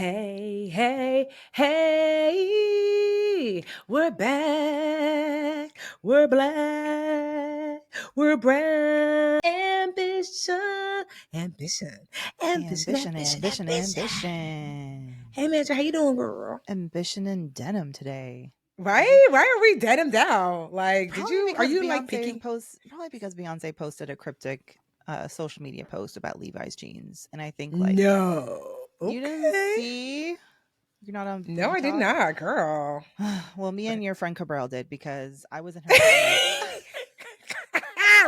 Hey, hey, hey, we're back, we're black, we're brown. Ambition, ambition, ambition, Ambition, ambition, ambition, ambition. ambition. Hey, Mantra, how you doing, girl? Ambition and denim today. Right? Why are we dead him down? Like, Probably are because you like picking? Beyonce posted a cryptic social media post about Levi's jeans. And I think like No. you didn't Okay. see, you're not on No, I did TikTok. not, girl. Well, me But and your friend Cabral did because I was in her comments.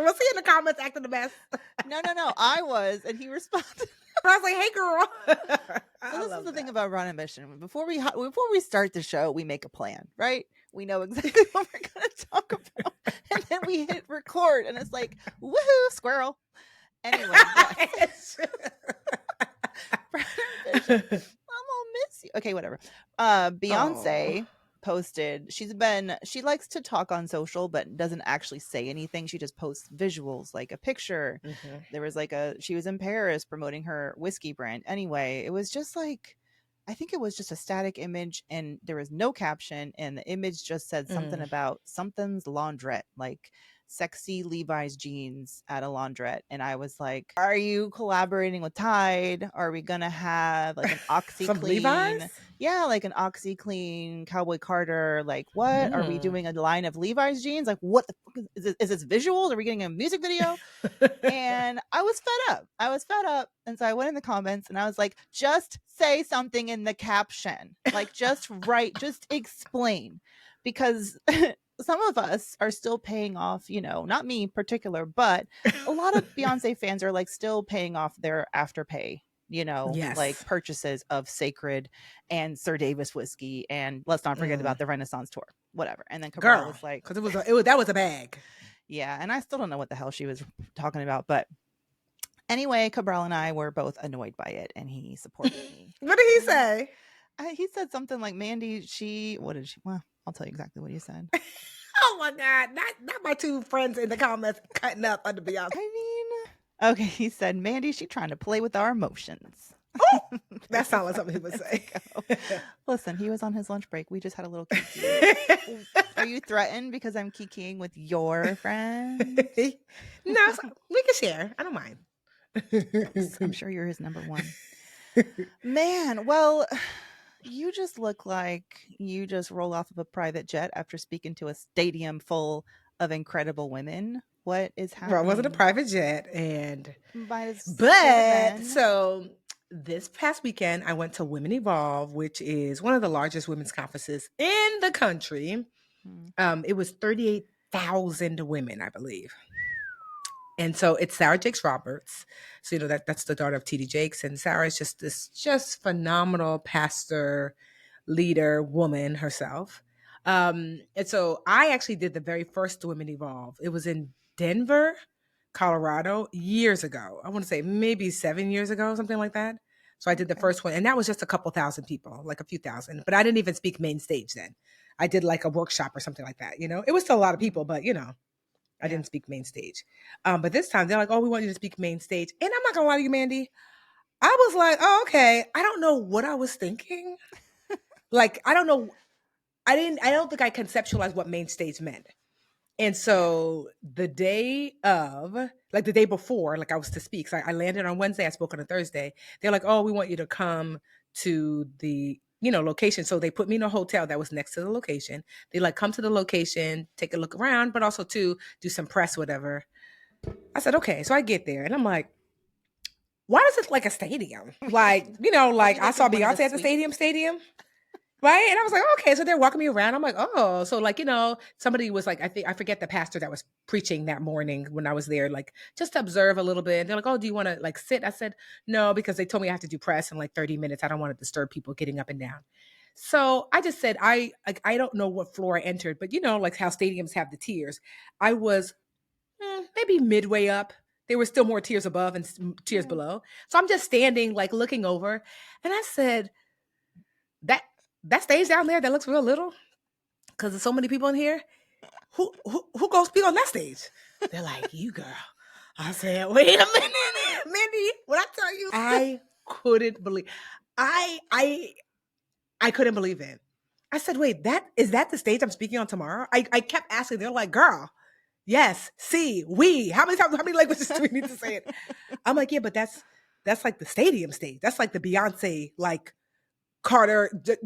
Was he in the comments acting the best? No, I was, and he responded. I was like, "Hey, girl." So this is the thing about Run Ambition. Before we start the show, we make a plan, right? We know exactly what we're going to talk about, and then we hit record, and it's like, woohoo, squirrel. Anyway, yes. Run Ambition. I'm gonna miss you. Okay, whatever. Beyonce posted. She likes to talk on social, but doesn't actually say anything. She just posts visuals, like a picture. Mm-hmm. There was she was in Paris promoting her whiskey brand. Anyway, it was just like, I think it was just a static image and there was no caption. And the image just said something about something's laundrette, like sexy Levi's jeans at a laundrette. And I was like, are you collaborating with Tide? Are we going to have like an OxyClean? Yeah, like an OxyClean, Cowboy Carter. Like, what? Are we doing a line of Levi's jeans? Like, what the fuck is this visuals? Are we getting a music video? And I was fed up. And so I went in the comments and I was like, just say something in the caption. Like, just write, just explain. Because some of us are still paying off, not me in particular, but a lot of Beyonce fans are like still paying off their Afterpay, Yes. like purchases of Sacred and Sir Davis whiskey. And let's not forget about the Renaissance tour, whatever. And then Cabral was like, because that was a bag. Yeah, and I still don't know what the hell she was talking about, but anyway, Cabral and I were both annoyed by it, and he supported me. What did he say? He said something like, Mandi, what did she? Well, I'll tell you exactly what he said. Oh my God, not my two friends in the comments cutting up under Beyonce. I mean, okay, he said, Mandi, she trying to play with our emotions. Oh, that sounds like something he would say. Listen, he was on his lunch break. We just had a little kiki. Are you threatened because I'm kikiing with your friend? No, we can share. I don't mind. I'm sure you're his number one. Man, well, you just look like you just rolled off of a private jet after speaking to a stadium full of incredible women. What is happening? Well, it wasn't a private jet, so this past weekend I went to Women Evolve, which is one of the largest women's conferences in the country. It was 38,000 women, I believe. And so it's Sarah Jakes Roberts. So, that's the daughter of T.D. Jakes. And Sarah is just this phenomenal pastor, leader, woman herself. And so I actually did the very first Women Evolve. It was in Denver, Colorado, years ago. I want to say maybe 7 years ago, something like that. So I did the first one. And that was just a couple thousand people, like a few thousand. But I didn't even speak main stage then. I did like a workshop or something like that. It was still a lot of people, but I didn't speak main stage. But this time they're like, oh, we want you to speak main stage. And I'm not going to lie to you, Mandi. I was like, oh, okay. I don't know what I was thinking. Like, I don't know. I don't think I conceptualized what main stage meant. And so the day before, like I was to speak. So I landed on Wednesday. I spoke on a Thursday. They're like, oh, we want you to come to the location. So they put me in a hotel that was next to the location. They like come to the location, take a look around, but also to do some press, whatever. I said, okay. So I get there and I'm like, why does it look like a stadium? Like, like I saw Beyonce at the stadium. Right. And I was like, okay. So they're walking me around. I'm like, oh, so like, somebody was like, I forget the pastor that was preaching that morning when I was there, like just to observe a little bit. And they're like, oh, do you want to like sit? I said, no, because they told me I have to do press in like 30 minutes. I don't want to disturb people getting up and down. So I just said, I don't know what floor I entered, but like how stadiums have the tiers. I was maybe midway up. There were still more tiers above and tiers below. So I'm just standing, like looking over. And I said, that stage down there that looks real little because there's so many people in here. Who goes speak on that stage? They're like, you girl. I said, wait a minute, Mandi. When I tell you, I couldn't believe. I couldn't believe it. I said, wait, is that the stage I'm speaking on tomorrow? I kept asking. They're like, girl, yes, see, we. How many languages do we need to say it? I'm like, yeah, but that's like the stadium stage. That's like the Beyonce, like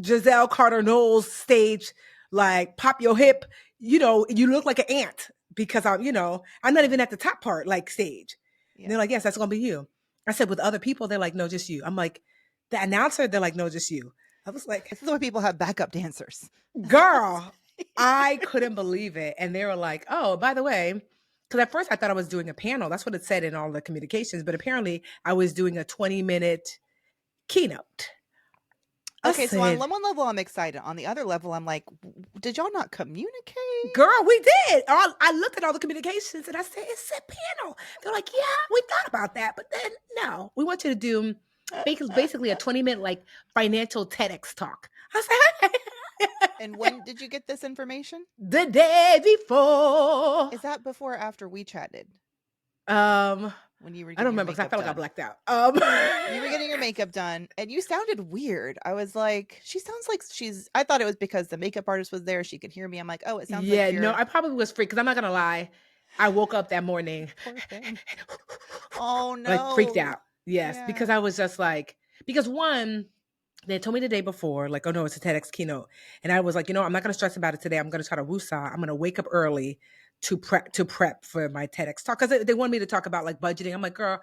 Giselle Carter Knowles stage, like pop your hip. You look like an ant because I'm not even at the top part, like stage. And they're Yeah. like, yes, that's gonna be you. I said, with other people, they're like, no, just you. I'm like, the announcer, they're like, no, just you. I was like, This is why people have backup dancers. girl, I couldn't believe it. And they were like, oh, by the way, because at first I thought I was doing a panel. That's what it said in all the communications. But apparently I was doing a 20-minute keynote. I Okay, so on said, one level, I'm excited. On the other level, I'm like, did y'all not communicate? girl, we did. I looked at all the communications and I said, it's a panel. They're like, yeah, we thought about that. But then, no, we want you to do basically a 20-minute like financial TEDx talk. I was like, And when did you get this information? the day before. Is that before or after we chatted? Um, When you were I don't getting your remember because I makeup felt like I done? blacked out. You were getting your makeup done and you sounded weird. I was like, she sounds like I thought it was because the makeup artist was there. She could hear me. I'm like, oh, it sounds like Yeah, no, you're I probably was freaked because I'm not gonna lie. I woke up that morning poor thing. Oh like freaked no. out. Yes, because Yeah. I was just like, because one, they told me the day before, like, oh no, it's a TEDx keynote, and I was like, I'm not gonna stress about it today. I'm gonna try to woosah. I'm gonna wake up early to prep for my TEDx talk because they wanted me to talk about like budgeting. I'm like, girl,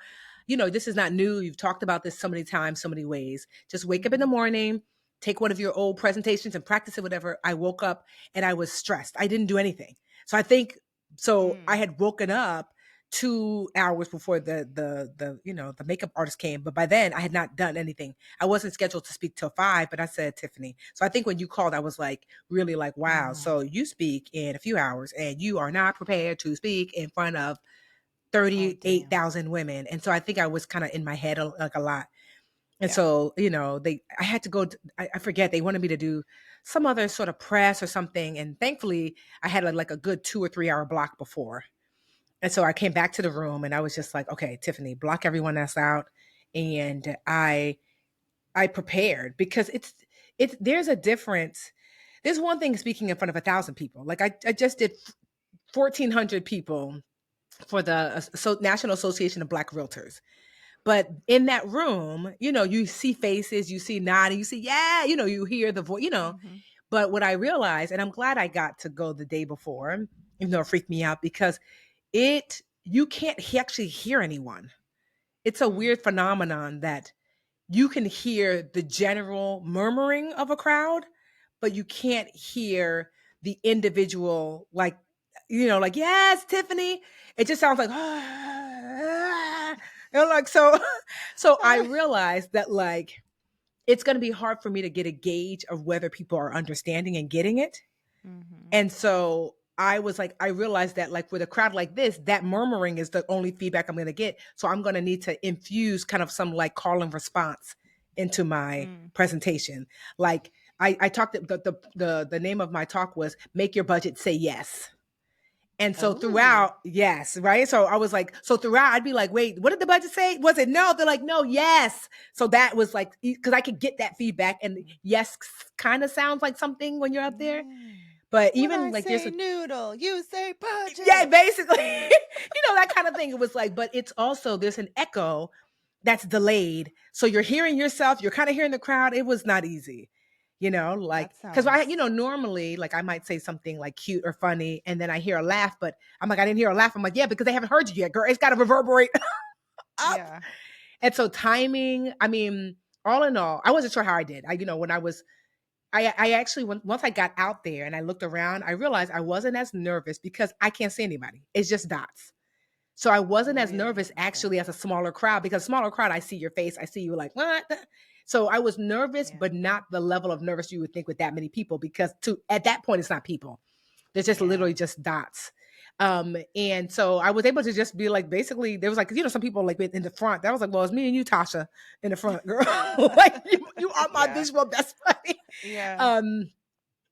this is not new. You've talked about this so many times, so many ways. Just wake up in the Mhm. morning, take one of your old presentations and practice it, whatever. I woke up and I was stressed. I didn't do anything. So I think I Mm. had woken up 2 hours before the makeup artist came, but by then I had not done anything. I wasn't scheduled to speak till 5, but I said, Tiffany. So I think when you called, I was like, really like, wow. Mhm. So you speak in a few hours and you are not prepared to speak in front of Oh damn. 38,000 women. And so I think I was kind of in my head like a lot. And Yeah. so, I had to go, I forget, they wanted me to do some other sort of press or something. And thankfully I had like a good 2 or 3 hour block before. And so I came back to the room and I was just like, okay, Tiffany, block everyone else out. And I prepared because there's a difference. There's one thing speaking in front of 1,000 people. Like I just did 1,400 people for the National Association of Black Realtors. But in that room, you see faces, you see nodding, you see, yeah, you hear the voice. Mhm. But what I realized, and I'm glad I got to go the day before, even though it freaked me out because you can't actually hear anyone. It's a Mm. weird phenomenon that you can hear the general murmuring of a crowd, but you can't hear the individual, like, yes, Tiffany. It just sounds like, like, so I realized that like it's going to be hard for me to get a gauge of whether people are understanding and getting it. Mhm. And so I was like, I realized that like with a crowd like this, that murmuring is the only feedback I'm going to get. So I'm going to need to infuse kind of some like call and response into my Mm. presentation. Like I talked, the name of my talk was Make Your Budget Say Yes. And so Oh. throughout, yes, right? So I was like, so throughout, I'd be like, wait, what did the budget say? Was it no? They're like, no, yes. So that was like, because I could get that feedback. And yes, kind of sounds like something when you're up there. Yeah. But When even I like there's say a, noodle, you say yeah, budget. basically, that kind of thing. It was like, but it's also, there's an echo that's delayed. So you're hearing yourself, you're kind of hearing the crowd. It was not easy, like, That because sounds normally like I might say something like cute or funny and then I hear a laugh, but I'm like, I didn't hear a laugh. I'm like, yeah, because they haven't heard you yet, girl. It's got to reverberate up. yeah. And so timing, I mean, all in all, I wasn't sure how I did. When I was, I actually, once I got out there and I looked around, I realized I wasn't as nervous because I can't see anybody. It's just dots. So I wasn't as Really? nervous Okay. actually as a smaller crowd because smaller crowd, I see your face, I see you like what? So I was nervous, Yeah. but not the level of nervous you would think with that many people because at that point it's not people. They're just Yeah. literally just dots. And so I was able to just be like, basically, there was like, some people like in the front. That was like, well, it's me and you, Tasha, in the front, girl. Like you are my yeah. visual best buddy. Yeah. Um,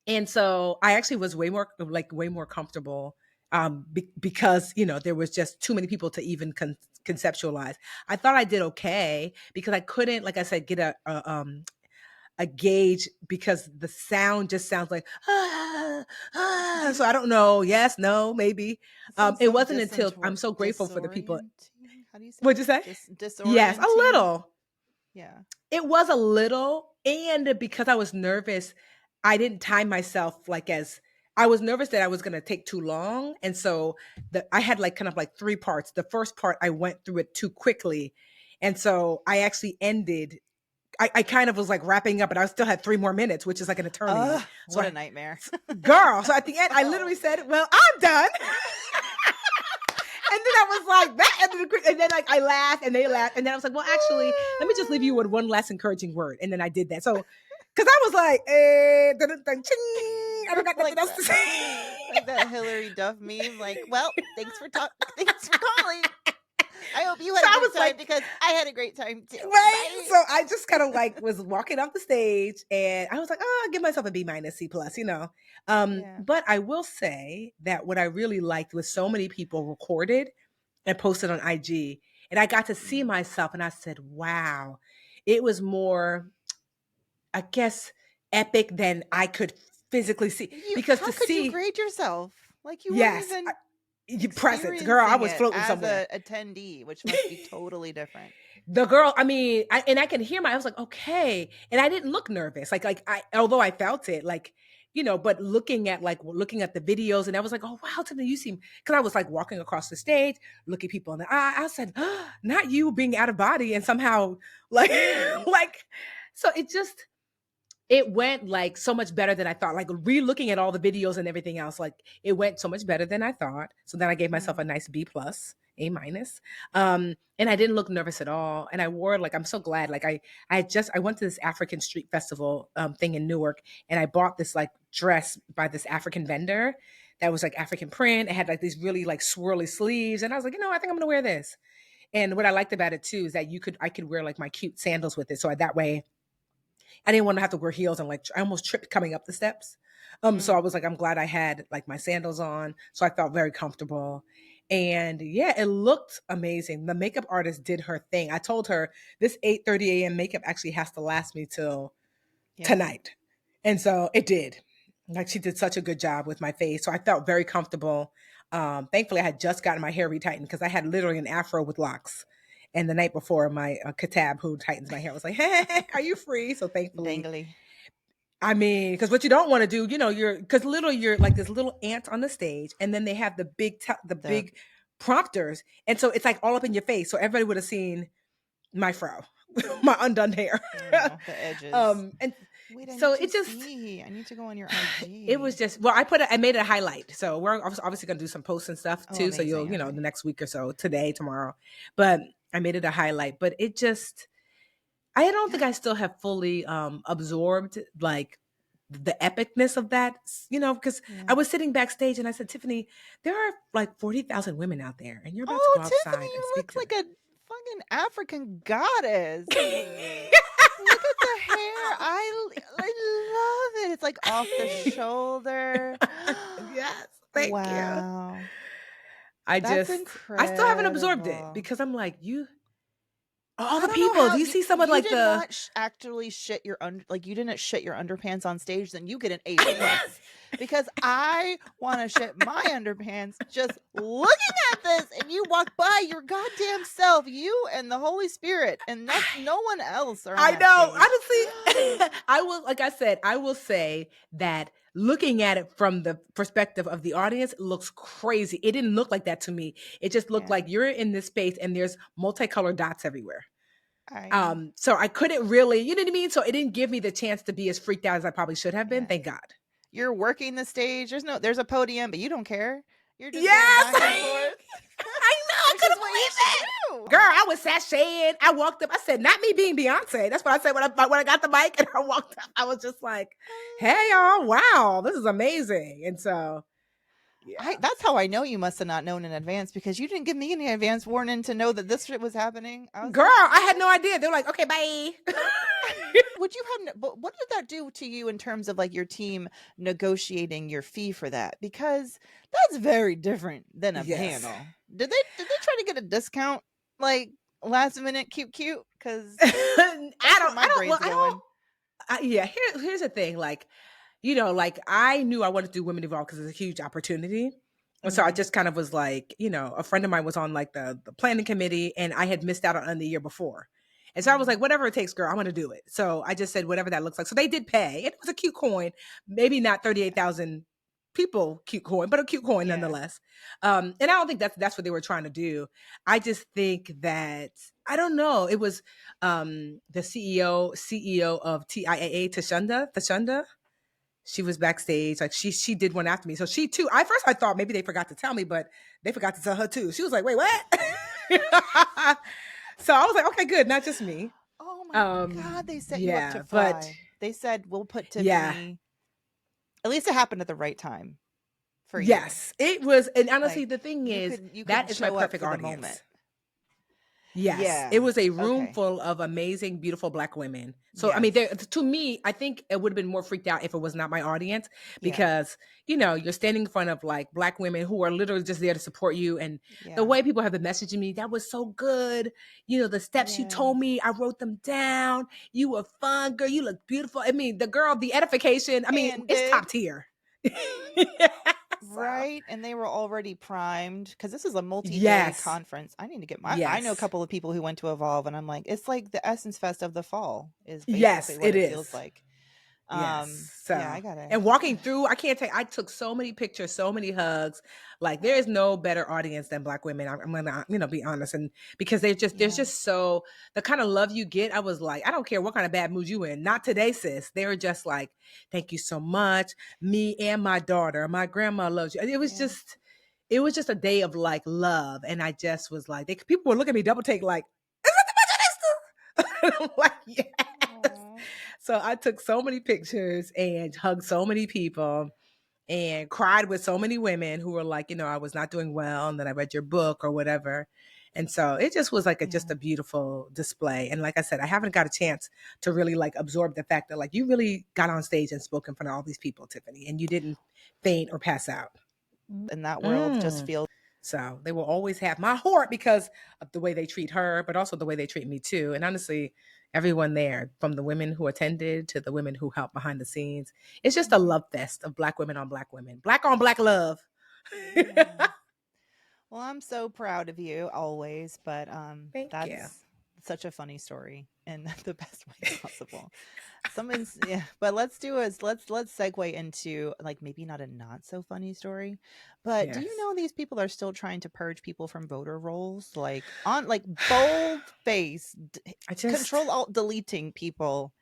and so I actually was way more comfortable. because there was just too many people to even conceptualize. I thought I did okay because I couldn't, like I said, get a gauge because the sound just sounds like so I don't know. Yes, no, maybe. It sounds It so wasn't until I'm so grateful for the people. disorienting. How do you say What'd you say? it? Yes, a Disorienting. little. Yeah. It was a little, and because I was nervous, I didn't time myself like as I was nervous that I was going to take too long, and so I had like kind of like three parts. The first part I went through it too quickly, and so I actually ended. I kind of was like wrapping up, and I still had 3 more minutes, which is like an eternity. So What a nightmare. girl. So at the end, I literally said, "Well, I'm done." And then I was like, that ended quick. And then like I laughed and they laughed. And then I was like, well, actually, let me just leave you with one last encouraging word. And then I did that. So, because I was like, I don't got nothing Like else that. to say. Like that Hillary Duff meme. Like, well, thanks for calling. I hope you had So a I great was time like, because I had a great time too. right. Bye. So I just kind of like was walking off the stage and I was like, oh, I'll give myself a B minus C plus, Yeah. But I will say that what I really liked was so many people recorded and posted on IG. And I got to see myself and I said, wow, it was more, I guess, epic than I could physically see. Because How to could you see, grade yourself? Like you weren't yes, even you presence, girl, I experiencing was it floating as somewhere. a attendee, which must be totally different. The girl, I mean, I can hear I was like, okay. And I didn't look nervous. Although I felt it, but looking at the videos and I was like, oh, wow, Tiffany, you seem, because I was like walking across the stage, looking people in the eye. I said, not you being out of body and somehow like, so it went like so much better than I thought. Like re-looking at all the videos and everything else, like it went so much better than I thought. So then I gave myself a nice B plus, A minus. And I didn't look nervous at all. And I wore like I'm so glad. Like I went to this African street festival thing in Newark, and I bought this like dress by this African vendor that was like African print. It had like these really like swirly sleeves, and I was like, I think I'm gonna wear this. And what I liked about it too is that I could wear like my cute sandals with it, so that way I didn't want to have to wear heels and like I almost tripped coming up the steps. So I was like, I'm glad I had like my sandals on. So I felt very comfortable. And yeah, it looked amazing. The makeup artist did her thing. I told her this 8:30 a.m. makeup actually has to last me till tonight. And so it did. Like she did such a good job with my face. So I felt very comfortable. Thankfully, I had just gotten my hair retightened because I had literally an afro with locks. And the night before, my katab who tightens my hair was like, hey, are you free? So thankfully, Dangly. I mean, because what you don't want to do, because literally you're like this little ant on the stage, and then they have the big prompters, and so it's like all up in your face. So everybody would have seen my fro, my undone hair, the edges. And wait, I so need to it just see. I need to go on your IG. it was just I made it a highlight. So we're obviously gonna do some posts and stuff too. So you'll the next week or so, today, tomorrow, but I made it a highlight. But it just I don't think I still have fully absorbed like the epicness of that, because I was sitting backstage and I said, Tiffany, there are like 40,000 women out there and you're about to go outside Tiffany, and you speak look to like them. a fucking African goddess. Look at the hair. I love it. It's like off the shoulder. Yes, thank you. Wow. That's incredible. I still haven't absorbed it because I'm like, all the I don't know people. how Do you see someone you like did the not actually shit your like you didn't shit your underpants on stage, then you get an A plus because I want to shit my underpants just looking at this, and you walk by your goddamn self, you and the Holy Spirit, and no one else. I know. Honestly, I will say that looking at it from the perspective of the audience looks crazy. It didn't look like that to me. It just looked like you're in this space and there's multicolored dots everywhere. So I couldn't really, you know what I mean? So it didn't give me the chance to be as freaked out as I probably should have been. Thank God. You're working the stage. There's a podium, but you don't care. You're just yes! going back and forth. I know. I couldn't believe it. Girl, I was sashaying. I walked up. I said, not me being Beyonce. That's what I said when I got the mic and I walked up. I was just like, hey, y'all. Wow, this is amazing. And so Yeah. That's how I know you must have not known in advance, because you didn't give me any advance warning to know that this shit was happening. I was Girl, like, I had what? no idea. They're like, okay, bye. Would you have? But what did that do to you in terms of like your team negotiating your fee for that? Because that's very different than a Yes. panel. Did they try to get a discount, like last minute, cute? Because that's where my Well, brain's going. yeah, here's the thing. Like, like I knew I wanted to do Women Evolve because it's a huge opportunity. And so I Mm, just kind of was like, a friend of mine was on like the planning committee and I had missed out on the year before. And so I was like, mm, whatever it takes, girl, I'm going to do it. So I just said, whatever that looks like. So they did pay. It was a cute coin, maybe not 38,000 people cute coin, but a cute coin yeah. nonetheless. And I don't think that's what they were trying to do. I just think that, I don't know. It was the CEO of TIAA, Tashunda. She was backstage, like she did one after me. So she too. I thought maybe they forgot to tell me, but they forgot to tell her too. She was like, "Wait, what?" So I was like, "Okay, good, not just me." Oh my God, they set you up to Yeah, but fly. They said we'll put yeah, Tiffany. At least it happened at the right time for you. yes, it was. And honestly, Like the thing you is, could you that could is my show up perfect for the moment. audience. Yes, it Yeah. was a room Okay. full of amazing, beautiful Black women. So, I mean, Yes. to me, I think it would have been more freaked out if it was not my audience Yeah. because, you're standing in front of like Black women who are literally just there to support you. And the Yeah. way people have been messaging me, that was so good. The steps you Yeah. told me, I wrote them down. You were fun, girl. You look beautiful. I mean, the edification, I mean, And it's did. top tier. So, Right, and they were already primed because this is a multi-day yes, conference. I need to get I know a yes. couple of people who went to Evolve, and I'm like, it's like the Essence Fest of the fall is basically Yes, what it it feels is. like. Yes. Yeah, So, and I walking gotta, through, I took so many pictures, so many hugs. Like there is no better audience than Black women. I'm gonna, be honest. And because there's yeah, just so the kind of love you get. I was like, I don't care what kind of bad mood you in. Not today, sis. They were just like, thank you so much. Me and my daughter, my grandma loves you. yeah. It was just a day of like love. And I just was like, people were looking at me double take like, I'm like, yes. Aw. So I took so many pictures and hugged so many people and cried with so many women who were like, I was not doing well and then I read your book or whatever. And so it just was like just Yeah. a beautiful display. And like I said, I haven't got a chance to really like absorb the fact that like you really got on stage and spoke in front of all these people, Tiffany, and you didn't faint or pass out. In that world, just Mm. feels. So they will always have my heart because of the way they treat her, but also the way they treat me too. And honestly, everyone there, from the women who attended to the women who helped behind the scenes, it's just a Mhm. love fest of Black women on Black women, Black on Black love. Yeah. Well, I'm so proud of you always, but Thank you. that's such a funny story in the best way possible. Someone's yeah, but let's do is let's segue into like maybe not a not so funny story, but do you Yes. know these people are still trying to purge people from voter rolls, like on like bold face, I just, control alt deleting people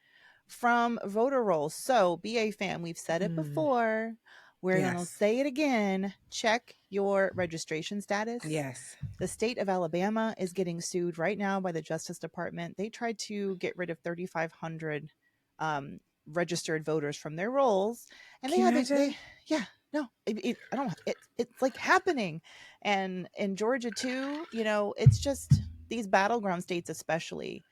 from voter rolls. So, BA fam, we've said it mm, before. We're going to yes, say it again. Check your registration status. yes. The state of Alabama is getting sued right now by the Justice Department. They tried to get rid of 3,500 registered voters from their rolls, and they Can you haven't. imagine? Yeah, no, I don't. It's like happening, and in Georgia too. It's just these battleground states, especially.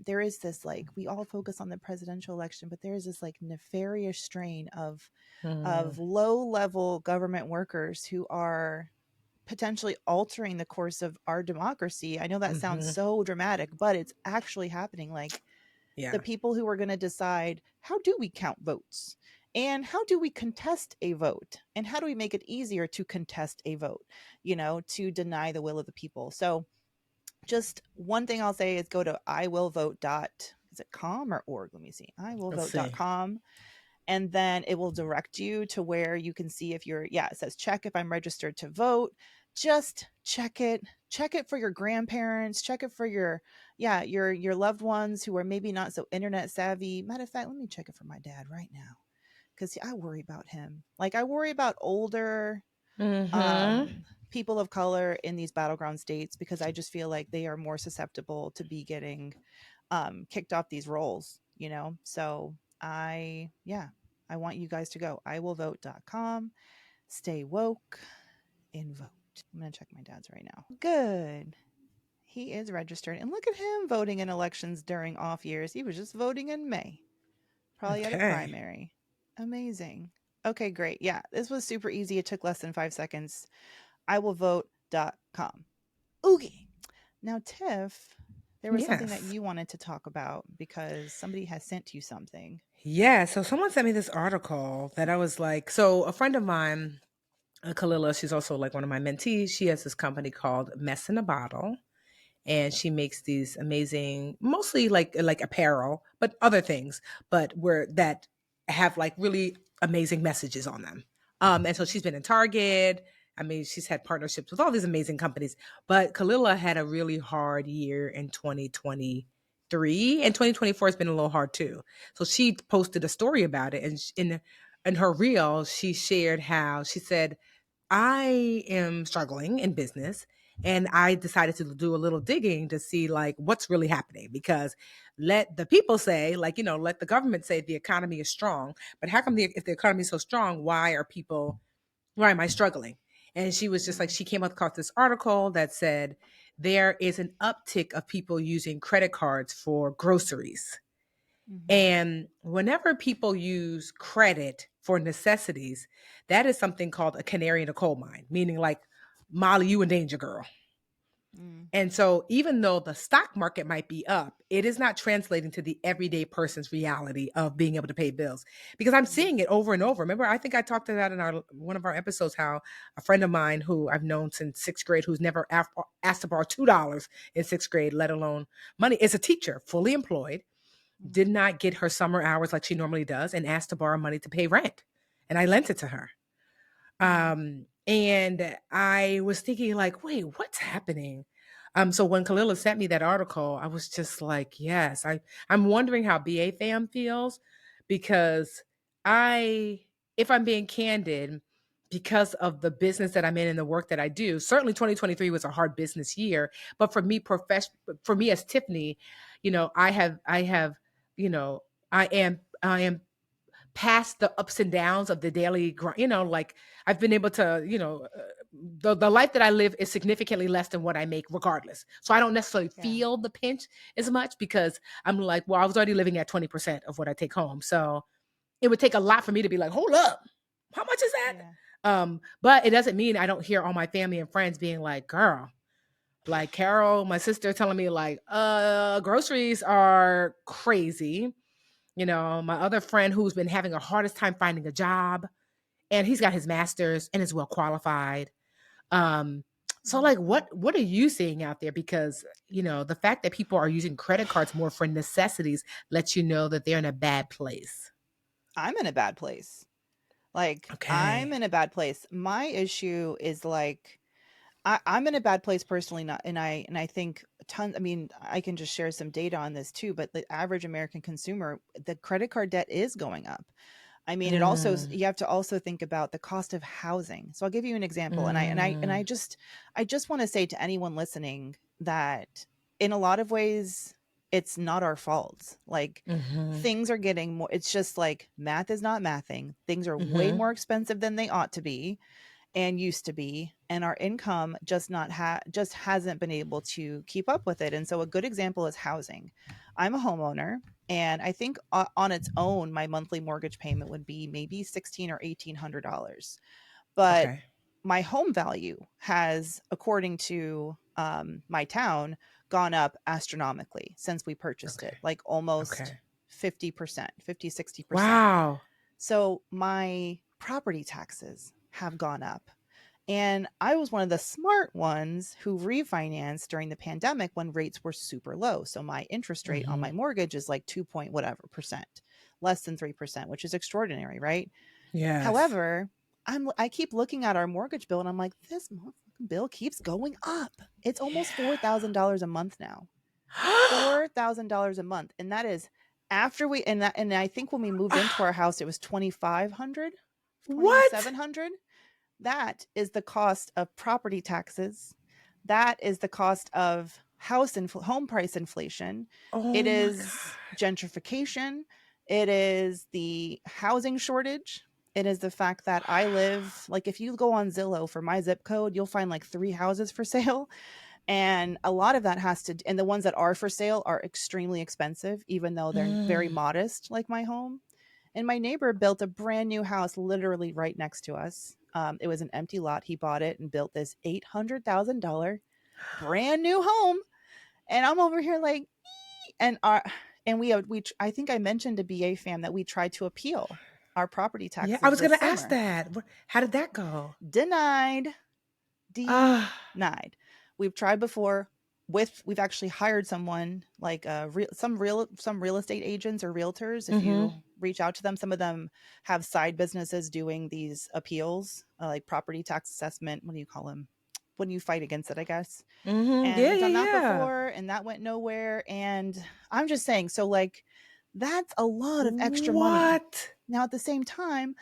There is this like we all focus on the presidential election, but there is this like nefarious strain of Mm, low level government workers who are potentially altering the course of our democracy. I know that sounds hmm. so dramatic, but it's actually happening. Like the Yeah. people who are going to decide how do we count votes and how do we contest a vote and how do we make it easier to contest a vote, to deny the will of the people. So just one thing I'll say is go to iwillvote. Is it com or org? Let me see. Let's see. iwillvote.com, and then it will direct you to where you can see if it says check if I'm registered to vote. Just check it for your grandparents, check it for your loved ones who are maybe not so internet savvy. Matter of fact, let me check it for my dad right now, because I worry about him. Like I worry about older Mm-hmm. people of color in these battleground states, because I just feel like they are more susceptible to be getting kicked off these roles. So I want you guys to go iwillvote.com. Stay woke and vote. I'm going to check my dad's right now. Good. He is registered. And look at him voting in elections during off years. He was just voting in May, probably at a Okay. primary. Amazing. Okay, great. Yeah, this was super easy. It took less than 5 seconds. iwillvote.com. Oogie. Now, Tiff, there was something that Yes. you wanted to talk about because somebody has sent you something. Yeah. So someone sent me this article that I was like, so a friend of mine, Kalila, she's also like one of my mentees. She has this company called Mess in a Bottle, and she makes these amazing, mostly like apparel, but other things, but where that have like really amazing messages on them. And so she's been in Target. I mean, she's had partnerships with all these amazing companies, but Kalila had a really hard year in 2023, and 2024 has been a little hard too. So she posted a story about it, and in her reel, she shared how she said, I am struggling in business, and I decided to do a little digging to see like what's really happening, because let the people say, like, let the government say the economy is strong, but how come if the economy is so strong, why am I struggling? And she was just like, Mm, she came across this article that said there is an uptick of people using credit cards for groceries. mm-hmm. And whenever people use credit for necessities, that is something called a canary in a coal mine, meaning like, Molly, you in danger, girl. Mm, And so, even though the stock market might be up, it is not translating to the everyday person's reality of being able to pay bills. Because I'm mm, seeing it over and over. Remember, I think I talked about in our one of our episodes how a friend of mine who I've known since sixth grade, who's never asked to borrow $2 in sixth grade, let alone money, is a teacher, fully employed, did mm, not get her summer hours like she normally does, and asked to borrow money to pay rent. And I lent it to her. mm, And I was thinking, like, wait, what's happening? So when Kalila sent me that article, I was just like, yes, I'm wondering how BA fam feels, because I, if I'm being candid, because of the business that I'm in and the work that I do, certainly 2023 was a hard business year. But for me as Tiffany, I have, you know, I am past the ups and downs of the daily grind. Like, I've been able to, the life that I live is significantly less than what I make regardless. So I don't necessarily yeah. feel the pinch as much, because I'm like, well, I was already living at 20% of what I take home. So it would take a lot for me to be like, hold up, how much is that? Yeah. But it doesn't mean I don't hear all my family and friends being like, girl, like Carol, my sister, telling me like, groceries are crazy. My other friend who's been having a hardest time finding a job, and he's got his master's and is well qualified. Um, so like, Mm-hmm. what are you seeing out there? Because the fact that people are using credit cards more for necessities lets you know that they're in a bad place. I'm in a bad place. Like, I'm Okay. in a bad place. My issue is like, I'm in a bad place personally, not and I think tons. I mean, I can just share some data on this too. But the average American consumer, the credit card debt is going up. I mean, it also Mm, you have to also think about the cost of housing. So I'll give you an example, and I mm, just want to say to anyone listening that in a lot of ways it's not our fault. Like, mm-hmm, things are getting more. It's just like math is not mathing. Things are way mm-hmm, more expensive than they ought to be and used to be, and our income just hasn't been able to keep up with it. And so a good example is housing. I'm a homeowner, and I think on its own my monthly mortgage payment would be maybe 16 or $1,800, but okay, my home value has, according to my town, gone up astronomically since we purchased okay, it, like almost okay. 50%, 50-60%. Wow. So my property taxes have gone up. And I was one of the smart ones who refinanced during the pandemic when rates were super low. So my interest rate on Mm-hmm. my mortgage is like 2 point whatever percent, less than 3%, which is extraordinary, right? Yes. However, I keep looking at our mortgage bill and I'm like, this motherfucking bill keeps going up. It's almost $4,000 a month now. $4,000 a month. And that is after and I think when we moved into our house, it was 2,500, twenty What? seven hundred. That is the cost of property taxes. That is the cost of home price inflation. It Oh my is God. gentrification. It is the housing shortage. It is the fact that I live, like, if you go on Zillow for my zip code, you'll find like 3 houses for sale. And a lot of that has to, and the ones that are for sale are extremely expensive, even though they're very Mm. modest, like my home. And my neighbor built a brand new house literally right next to us. It was an empty lot. He bought it and built this $800,000 brand new home. And I'm over here like, and our, and I think I mentioned to BA fam that we tried to appeal our property Yeah, I taxes was this gonna ask summer. that. How did that go? Denied. Ah, Denied. We've tried before. We've actually hired someone like some real estate agents or realtors. If mm-hmm, you reach out to them, some of them have side businesses doing these appeals, like property tax assessment. What do you call them? When you fight against it, I guess. mm-hmm. And Yeah, we've yeah, done that yeah. before, and that went nowhere. And I'm just saying, so like, that's a lot of extra money. What? Now, at the same time,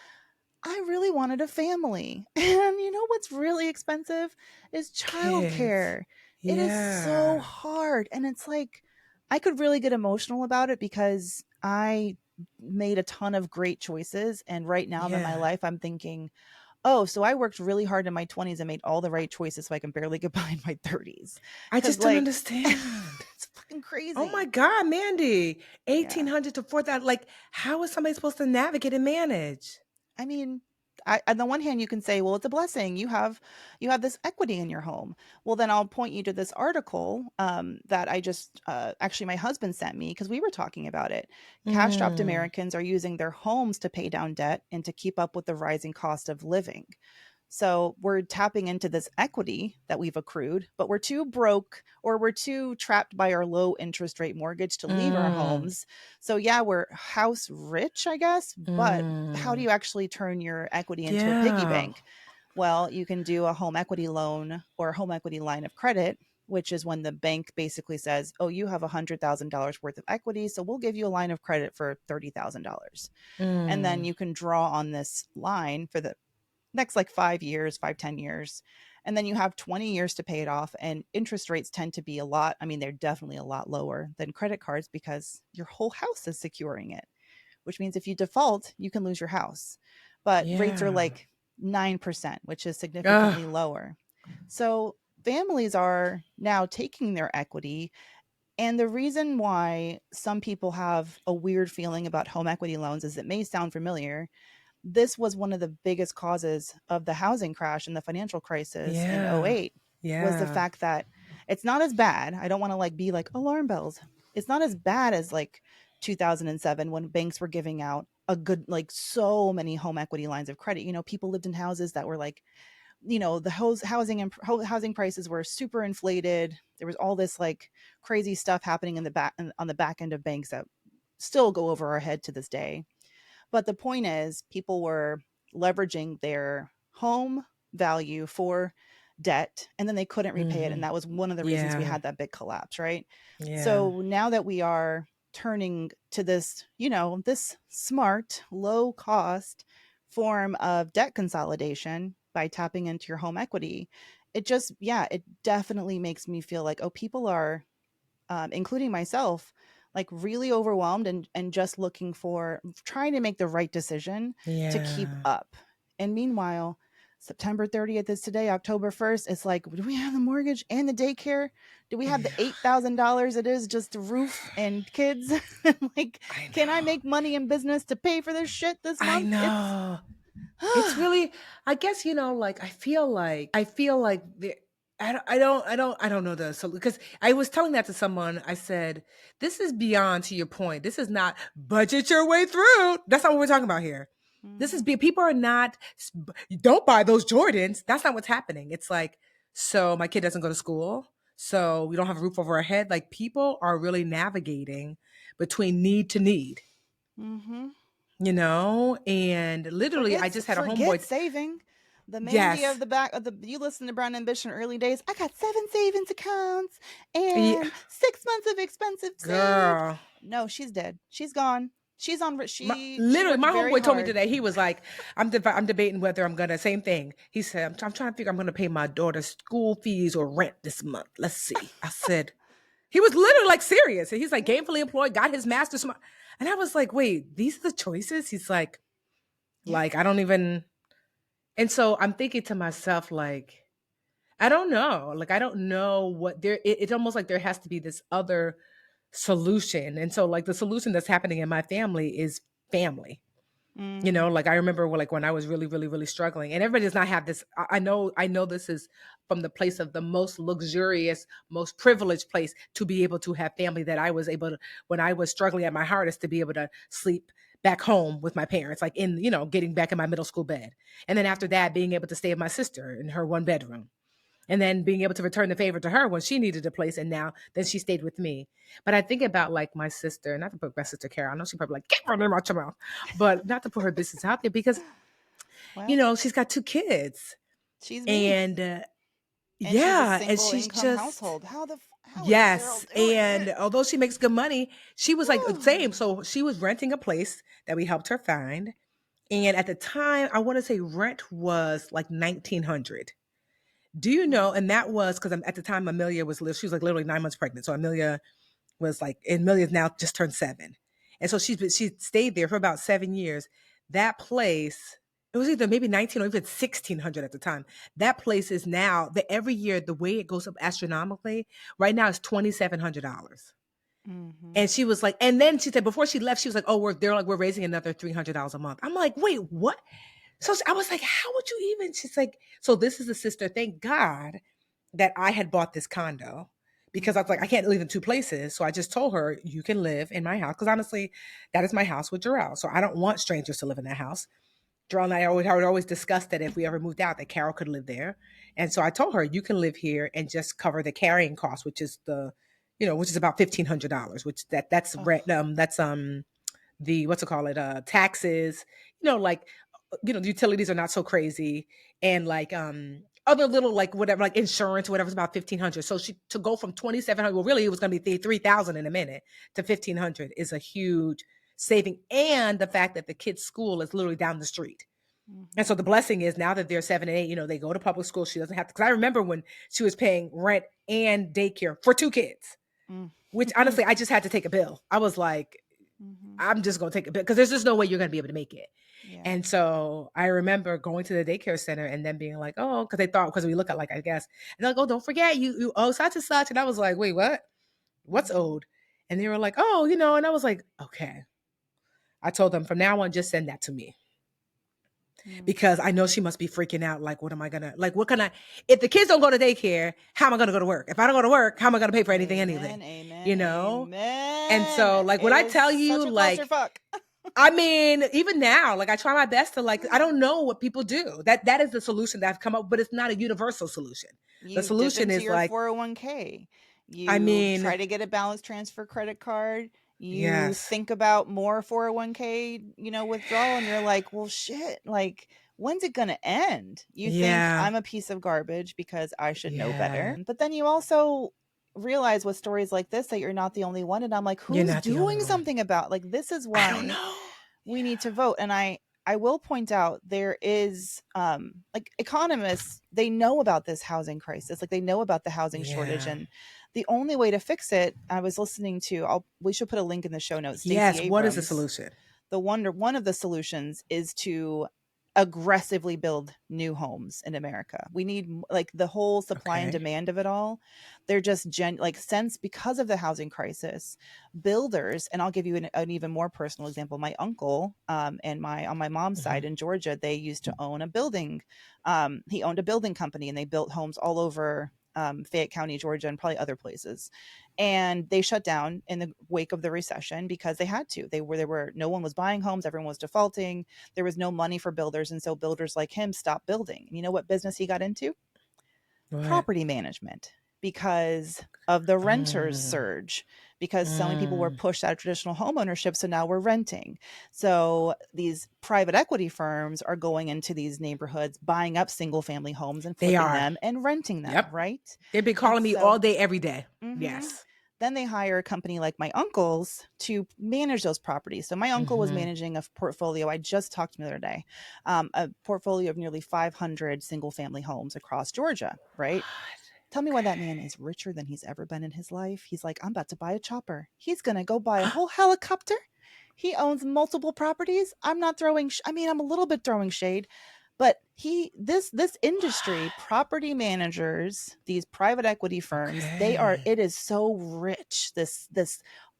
I really wanted a family. And you know what's really expensive is Kids. childcare. It is so Yeah. hard. And it's like, I could really get emotional about it because I made a ton of great choices. And right now in my Yeah. life, I'm thinking, oh, so I worked really hard in my 20s and made all the right choices so I can barely get by in my 30s. I Cause just don't like, understand. it's fucking Oh my crazy. God, Mandy. Yeah. 1,800 to 4,000. Like, how is somebody supposed to navigate and manage? I mean, on the one hand, you can say, well, it's a blessing. You have this equity in your home. Well, then I'll point you to this article that I just actually my husband sent me because we were talking about it. Cash strapped Mm. Americans are using their homes to pay down debt and to keep up with the rising cost of living. So we're tapping into this equity that we've accrued, but we're too broke or we're too trapped by our low interest rate mortgage to leave our Mm. homes. So yeah, we're house rich, I guess, but how do Mm. you actually turn your equity into a piggy Yeah. bank? Well, you can do a home equity loan or a home equity line of credit, which is when the bank basically says, oh, you have $100,000 worth of equity. So we'll give you a line of credit for $30,000. And then Mm. you can draw on this line for the next like 5 years, 5, 10 years. And then you have 20 years to pay it off. And interest rates tend to be a lot. I mean, they're definitely a lot lower than credit cards because your whole house is securing it, which means if you default, you can lose your house. But rates are Yeah. like 9%, which is Ugh. significantly lower. So families are now taking their equity. And the reason why some people have a weird feeling about home equity loans is it may sound familiar. This was one of the biggest causes of the housing crash and the financial crisis in Yeah. '08 was the Yeah. fact that it's not as bad. I don't want to like be like alarm bells. It's not as bad as like 2007 when banks were giving out a good like so many home equity lines of credit. You know, people lived in houses that were like, you know, the housing prices were super inflated. There was all this like crazy stuff happening in the back on the back end of banks that still go over our head to this day. But the point is, people were leveraging their home value for debt and then they couldn't repay it. Mm-hmm. And that was one of the reasons we Yeah. had that big collapse, right? Yeah. So now that we are turning to this, you know, this smart, low cost form of debt consolidation by tapping into your home equity, it just, yeah, it definitely makes me feel like, oh, people are including myself, like really overwhelmed and just looking for trying to make the right decision to keep Yeah. up. And meanwhile, September 30th is today, October 1st. It's like, do we have the mortgage and the daycare? Do we have the Yeah. $8,000 it is just the roof and kids? Like, I can I know. make money in business to pay for this shit this I month? It's know. It's really, I guess, like I feel like I don't know the solution because I was telling that to someone. I said, this is beyond, to your point. This is not budget your way through. That's not what we're talking about here. This is Mhm. people are not, don't buy those Jordans. That's not what's happening. It's like, so my kid doesn't go to school. So we don't have a roof over our head. Like people are really navigating between need to need, Mhm. and literally I just had a Forget homeboy. saving. The Mandy of Yes. the back of the you listen to Brown Ambition early days. I got 7 savings accounts Yeah, and 6 months of expensive saved. girl. No, she's dead. She's gone. She's on. She Literally, worked my very homeboy told me hard. today. He was like, I'm debating whether I'm gonna." Same thing. He said, I'm trying to figure I'm gonna pay my daughter's school fees or rent this month. Let's see." I said, he was literally like serious. And he's like gainfully employed, got his master's, and I was like, "Wait, these are the choices?" He's like, Yeah. Like, I don't even, and so I'm thinking to myself, like, I don't know. Like, I don't know what there, it's almost like there has to be this other solution. And so, like, the solution that's happening in my family is family. You Mm-hmm. know, like I remember like when I was really, really, really struggling, and everybody does not have this. I know this is from the place of the most luxurious, most privileged place to be able to have family that I was able to, when I was struggling at my hardest, to be able to sleep back home with my parents, like in, you know, getting back in my middle school bed. And then after that, being able to stay with my sister in her one bedroom, and then being able to return the favor to her when she needed a place, and now then she stayed with me. But I think about like my sister, not to put my sister Carol, I know she probably like, get her name out your mouth, but not to put her business out there, because you Well, know she's got two kids, she's me. and And she's a yeah, and single she's income just, household. How is Carol yes, doing and it? although she makes good money, she was like same, Whew. so she was renting a place that we helped her find, and at the time I want to say rent was like 1900. Do you know? And that was because at the time Amelia was she was like literally 9 months pregnant. So Amelia was like, and Amelia's now just turned 7, and so she stayed there for about 7 years. That place, it was either maybe 19 or even 1600 at the time. That place is now that every year the way it goes up astronomically. Right now it's $2,700. Mm-hmm. And she was like, and then she said before she left, she was like, "Oh, we're raising another $300 a month." I'm like, "Wait, what?" So I was like, "How would you even?" She's like, "So this is a sister. Thank God that I had bought this condo, because I was like, I Mm-hmm. can't live in two places." So I just told her, "You can live in my house." Because honestly, that is my house with Jarrell. So I don't want strangers to live in that house. Jarrell and I would always discuss that if we ever moved out, that Carol could live there. And so I told her, "You can live here and just cover the carrying cost, which is which is about $1,500, which that's Oh. rent, the what's it called it taxes, like the utilities are not so crazy, and like other little like whatever, like insurance, whatever's about 1,500. So she to go from 2,700, well really it was going to be 3,000 in a minute, to 1,500 is a huge saving. And the fact that the kids school is literally down the street. And Mm-hmm. so the blessing is now that they're 7 and 8, they go to public school. She doesn't have to, because I remember when she was paying rent and daycare for two kids, which Mm-hmm. honestly I just had to take a bill. I was like, Mm-hmm. I'm just going to take a bit, because there's just no way you're going to be able to make it. Yeah. And so I remember going to the daycare center and then being like, oh, because they thought, because we look at like, I guess, and they're like, oh, don't forget you owe such and such. And I was like, wait, what? What's Mm-hmm. owed? And they were like, oh, and I was like, okay. I told them from now on, just send that to me, because I know she must be freaking out. Like, what am I gonna like? What can I? If the kids don't go to daycare, how am I gonna go to work? If I don't go to work, how am I gonna pay for anything Amen. anyway? You Amen. know? And Amen. so, like, when It I is tell such you, a like, clusterfuck. I mean, even now, like I try my best to like, I don't know what people do. That is the solution that I've come up, but it's not a universal solution. The You dip solution into is your like, 401k. I You mean, try to get a balance transfer credit card. You yes. think about more 401k, withdrawal, and you're like, well, shit, like, when's it going to end? You think Yeah. I'm a piece of garbage because I should know Yeah. better. But then you also realize with stories like this that you're not the only one. And I'm like, You're who's not the only doing one. something about, like, this is I don't why know. we need to vote. And I will point out there is like economists, they know about this housing crisis, like they know about the housing shortage, Yeah. and the only way to fix it, I was listening to, we should put a link in the show notes, Stacey Yes. What is the Abrams. solution? One of the solutions is to aggressively build new homes in America. We need, like, the whole supply and Okay. demand of it all. They're just like, since, because of the housing crisis, builders, and I'll give you an even more personal example. My uncle, and on my mom's Hmm. side in Georgia, they used to own a building. He owned a building company, and they built homes all over Fayette County, Georgia, and probably other places. And they shut down in the wake of the recession because they had to. There were no one was buying homes, everyone was defaulting. There was no money for builders, and so builders like him stopped building. And you know what business he got into? What? Property management, because of the renters Mm, surge, because so many people were mm. pushed out of traditional home ownership, so now we're renting. So these private equity firms are going into these neighborhoods, buying up single family homes and They flipping are. them and renting them, Yep. right? They've been And calling me all so day, every day. mhm, Yes. then they hire a company like my uncle's to manage those properties. So my uncle was Hmm. managing a portfolio. I just talked to him the other day, a portfolio of nearly 500 single family homes across Georgia, right? Tell me why that man is richer than he's ever been in his life. He's like, I'm about to buy a chopper. He's going to go buy a Okay. whole helicopter. He owns multiple properties. I'm not throwing I mean, I'm a little bit throwing shade, but this industry, property managers, these private equity firms, Okay. it is so rich, this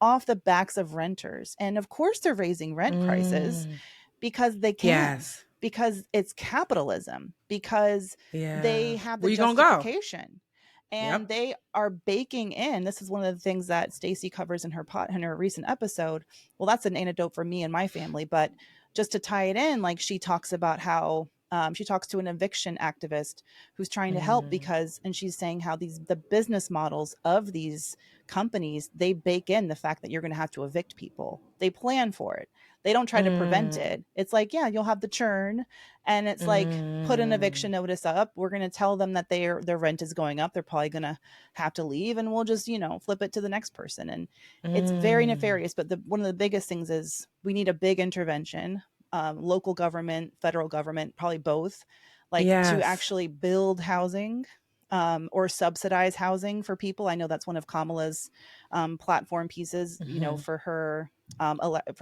off the backs of renters. And of course they're raising rent prices Mm. because they can, Yes. because it's capitalism, because they Yeah. have the Where you gonna go? justification. And Yep. they are baking in, this is one of the things that Stacy covers in in her recent episode. Well, that's an anecdote for me and my family, but just to tie it in, like she talks about how she talks to an eviction activist who's trying to help Mm. because, and she's saying how the business models of these companies, they bake in the fact that you're going to have to evict people. They plan for it. They don't try to prevent Mm. it. It's like, yeah, you'll have the churn, and it's like, put an eviction Mm. notice up. We're going to tell them that their rent is going up. They're probably going to have to leave, and we'll just, flip it to the next person. And it's very Mm. nefarious. But one of the biggest things is we need a big intervention, local government, federal government, probably both, like to Yes. actually build housing, or subsidize housing for people. I know that's one of Kamala's platform pieces, Mm-hmm. for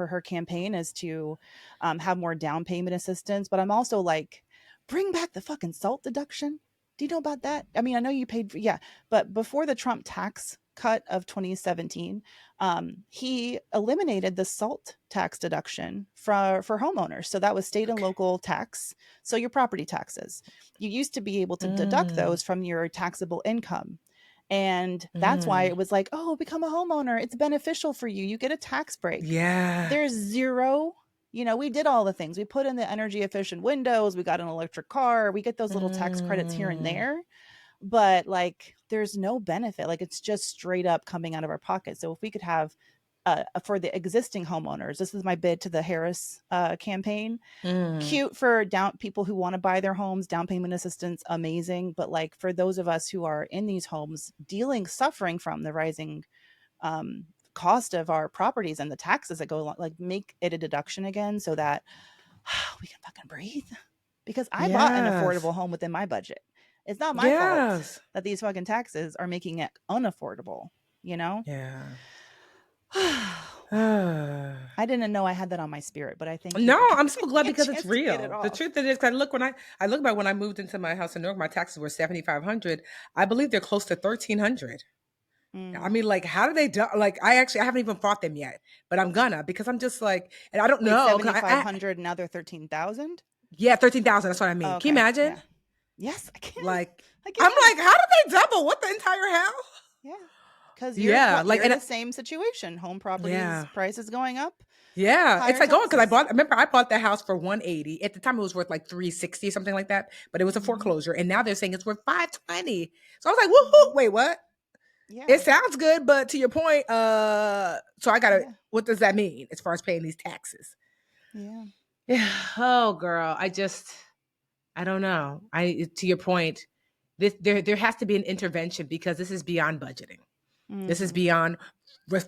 her campaign, is to have more down payment assistance. But I'm also like, bring back the fucking SALT deduction. Do you know about that? I mean, I know you paid for, yeah, but before the Trump tax cut of 2017, he eliminated the SALT tax deduction for homeowners. So that was state and Okay. local tax. So your property taxes, you used to be able to deduct Mm. those from your taxable income. And that's why Mm. it was like, oh, become a homeowner. It's beneficial for you. You get a tax break. Yeah. There's zero. We did all the things. We put in the energy efficient windows. We got an electric car. We get those little tax credits here and Mm. there. But like, there's no benefit. Like, it's just straight up coming out of our pocket. So if we could have, for the existing homeowners, this is my bid to the Harris campaign. Mm. Cute for down people who want to buy their homes, down payment assistance, amazing. But like, for those of us who are in these homes, suffering from the rising cost of our properties and the taxes that go along, like, make it a deduction again so that we can fucking breathe. Because I bought an Yes. affordable home within my budget. It's not my fault Yes. that these fucking taxes are making it unaffordable, you know? Yeah. I didn't know I had that on my spirit, but I thank you No, for giving I'm so glad me a because it's chance to get it real. The off. truth is, I look I look back when I moved into my house in New York, my taxes were 7,500. I believe they're close to 1,300. I Mm. mean, like, how do they do? Like, I haven't even fought them yet, but I'm gonna because I'm just like, and I don't Wait, know. I 7,500, now they're 13,000? yeah, 13,000. That's what I mean. Can you Okay, imagine? yeah. Yes, I can. Like, I I'm can. like, how did they double? What the entire hell? Yeah. Because Yeah, like, you're and the same situation. Home properties yeah. prices going up, Yeah, it's higher like going because taxes. I remember I bought the house for 180. At the time it was worth like 360, something like that. But it was a Hmm. foreclosure. And now they're saying it's worth 520. So I was like, Hmm. woohoo, wait, what? It Yeah. sounds good, but to your point, so I gotta Yeah. what does that mean as far as paying these taxes? Yeah. Yeah. Oh girl. I don't know. I to your point, there has to be an intervention because this is beyond budgeting. This is Hmm. beyond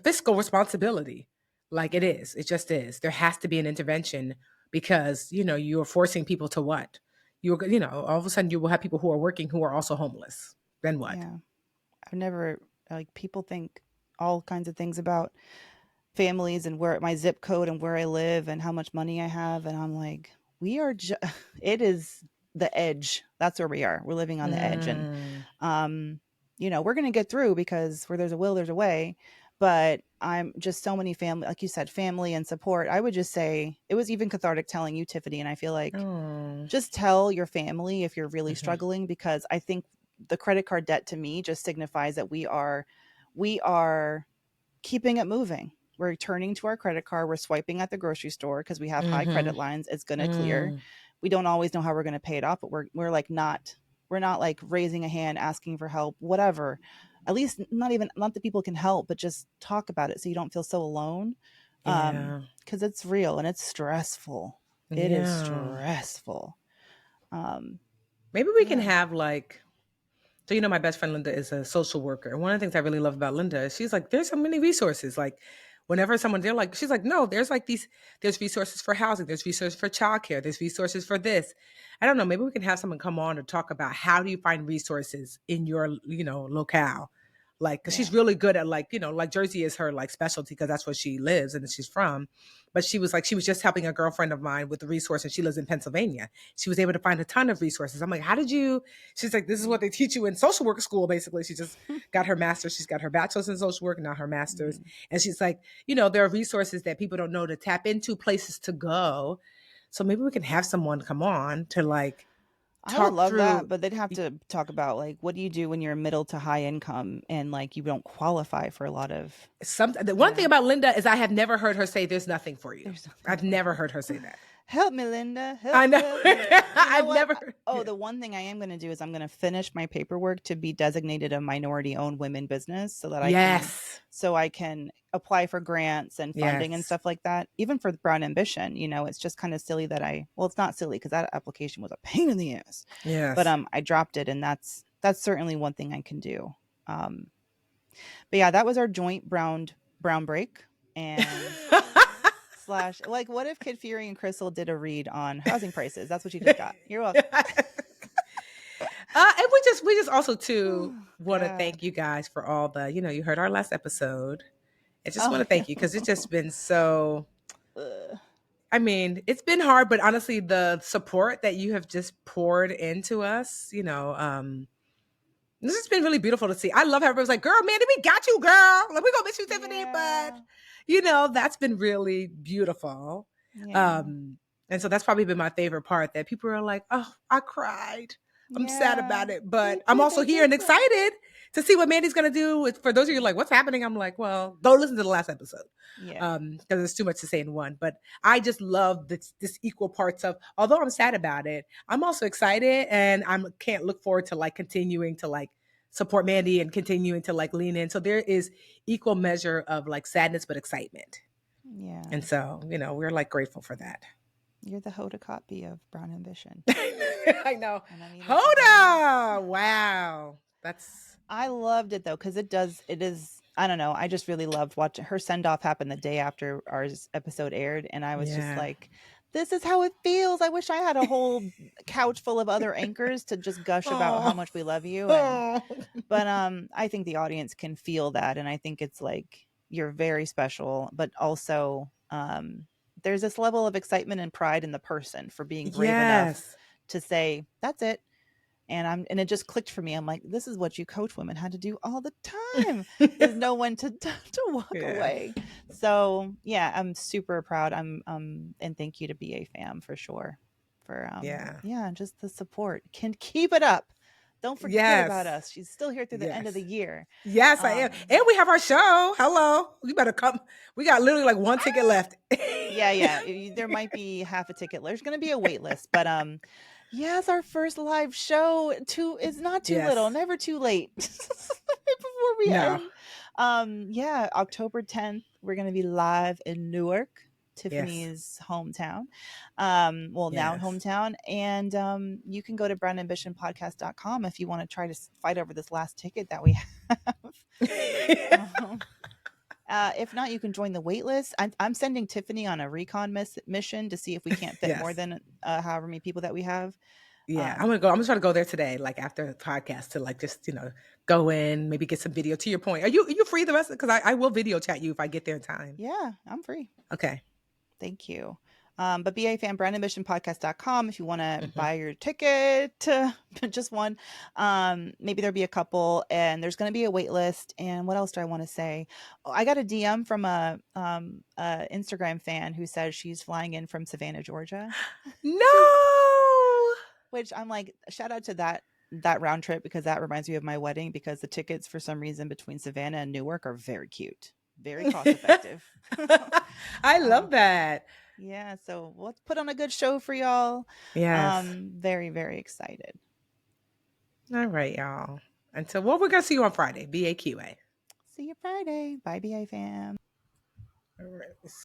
fiscal responsibility. Like it is. It just is. There has to be an intervention because, you're forcing people to what? All of a sudden you will have people who are working who are also homeless. Then what? Yeah. I've never, like, people think all kinds of things about families and where my zip code and where I live and how much money I have. And I'm like, we are it is the edge. That's where we are. We're living on the edge. And, Mm, um, we're going to get through, because where there's a will, there's a way. But I'm just so many family, like you said, family and support. I would just say it was even cathartic telling you, Tiffany. And I feel like, oh, just tell your family if you're really mhm, struggling, because I think the credit card debt to me just signifies that we are keeping it moving. We're turning to our credit card. We're swiping at the grocery store because we have high mhm, credit lines. It's going to clear. mm, We don't always know how we're going to pay it off, but we're like we're not like raising a hand asking for help, whatever. At least not that people can help, but just talk about it so you don't feel so alone. yeah, Because it's real and it's stressful. It is yeah. stressful. Um, Maybe we can yeah. have like so my best friend Linda is a social worker. And one of the things I really love about Linda is she's like, there's so many resources. Like whenever they're like, she's like, no, there's like there's resources for housing, there's resources for childcare, there's resources for this. I don't know. Maybe we can have someone come on and talk about how do you find resources in your, locale. Like, cause she's Yeah. really good at like, like Jersey is her like specialty because that's where she lives and she's from. But she was just helping a girlfriend of mine with the resource and she lives in Pennsylvania. She was able to find a ton of resources. I'm like, how did you? She's like, this is what they teach you in social work school, basically. She just got her master's. She's got her bachelor's in social work, not her master's. And she's like, there are resources that people don't know to tap into, places to go. So maybe we can have someone come on to like I would talk love that, through but they'd have to talk about like what do you do when you're middle to high income and like you don't qualify for a lot of, something. The you one thing know, about Linda is I have never heard her say there's nothing for you. there's nothing I've for never you. heard her say that. Help me, Linda. I Help, know. help me. You know I've what? never. Oh, Yeah. the one thing I am going to do is I'm going to finish my paperwork to be designated a minority owned women business so that Yes. I can apply for grants and funding and Yes. stuff like that. Even for Brown Ambition, it's just kind of silly that well, it's not silly because that application was a pain in the ass. But Yes. I dropped it, and that's certainly one thing I can do. Um, but yeah, that was our joint brown break and slash like what if Kid Fury and Crystal did a read on housing prices? That's what you just got. You're welcome. And we just also too want to God. thank you guys for all the, you heard our last episode. I just want Oh to thank you because it's just been so, yeah. I mean, it's been hard, but honestly, the support that you have just poured into us, this has been really beautiful to see. I love how everybody's like, girl, Mandy, we got you, girl. Like, we're going to miss you, Tiffany. But, Yeah. that's been really beautiful. Yeah. And so that's probably been my favorite part that people are like, oh, I cried. I'm sad Yeah. about it. But I'm also here and cry. excited to see what Mandy's going to do. For those of you like, what's happening? I'm like, well, go listen to the last episode. Yeah. Because there's too much to say in one. But I just love this equal parts of, although I'm sad about it, I'm also excited and I can't look forward to like continuing to like support Mandy and continuing to like lean in. So there is equal measure of like sadness, but excitement. Yeah. And so, we're like grateful for that. You're the Hoda copy of Brown Ambition. I know. And I mean Hoda! Wow. I loved it though, because it is, I don't know. I just really loved watching her send off happen the day after our episode aired. And I was just like, this is how it feels. I wish I had a whole couch full of other anchors to just gush about how much we love you. But I think the audience can feel that. And I think it's like, you're very special, but also there's this level of excitement and pride in the person for being brave enough to say, that's it. And it just clicked for me. I'm like, this is what you coach women had to do all the time is know when to walk away. So yeah, I'm super proud. And thank you to BA fam for sure. For just the support. Can keep it up. Don't forget about us. She's still here through the end of the year. Yes, I am. And we have our show. Hello. You better come. We got literally like one ticket left. Yeah. There might be half a ticket. There's going to be a wait list, but yes, our first live show is not too little, never too late. Before we end. October 10th, we're going to be live in Newark, Tiffany's hometown. Now hometown. And you can go to brownambitionpodcast.com if you want to try to fight over this last ticket that we have. If not, you can join the wait list. I'm sending Tiffany on a recon mission to see if we can't fit more than however many people that we have. Yeah, I'm gonna try to go there today, like after the podcast, to like just go in, maybe get some video. To your point, are you free the rest? Because I will video chat you if I get there in time. Yeah, I'm free. Okay, thank you. But BA fan, brownambitionpodcast.com if you want to buy your ticket, just one. Maybe there'll be a couple, and there's going to be a wait list. And what else do I want to say? Oh, I got a DM from a Instagram fan who says she's flying in from Savannah, Georgia. No, which I'm like, shout out to that round trip, because that reminds me of my wedding, because the tickets for some reason between Savannah and Newark are very cute, very cost effective. I love that. Yeah, so let's put on a good show for y'all. Yes. Very, very excited. All right, y'all. Until we're gonna see you on Friday. BAQA. See you Friday. Bye, BA fam. All right.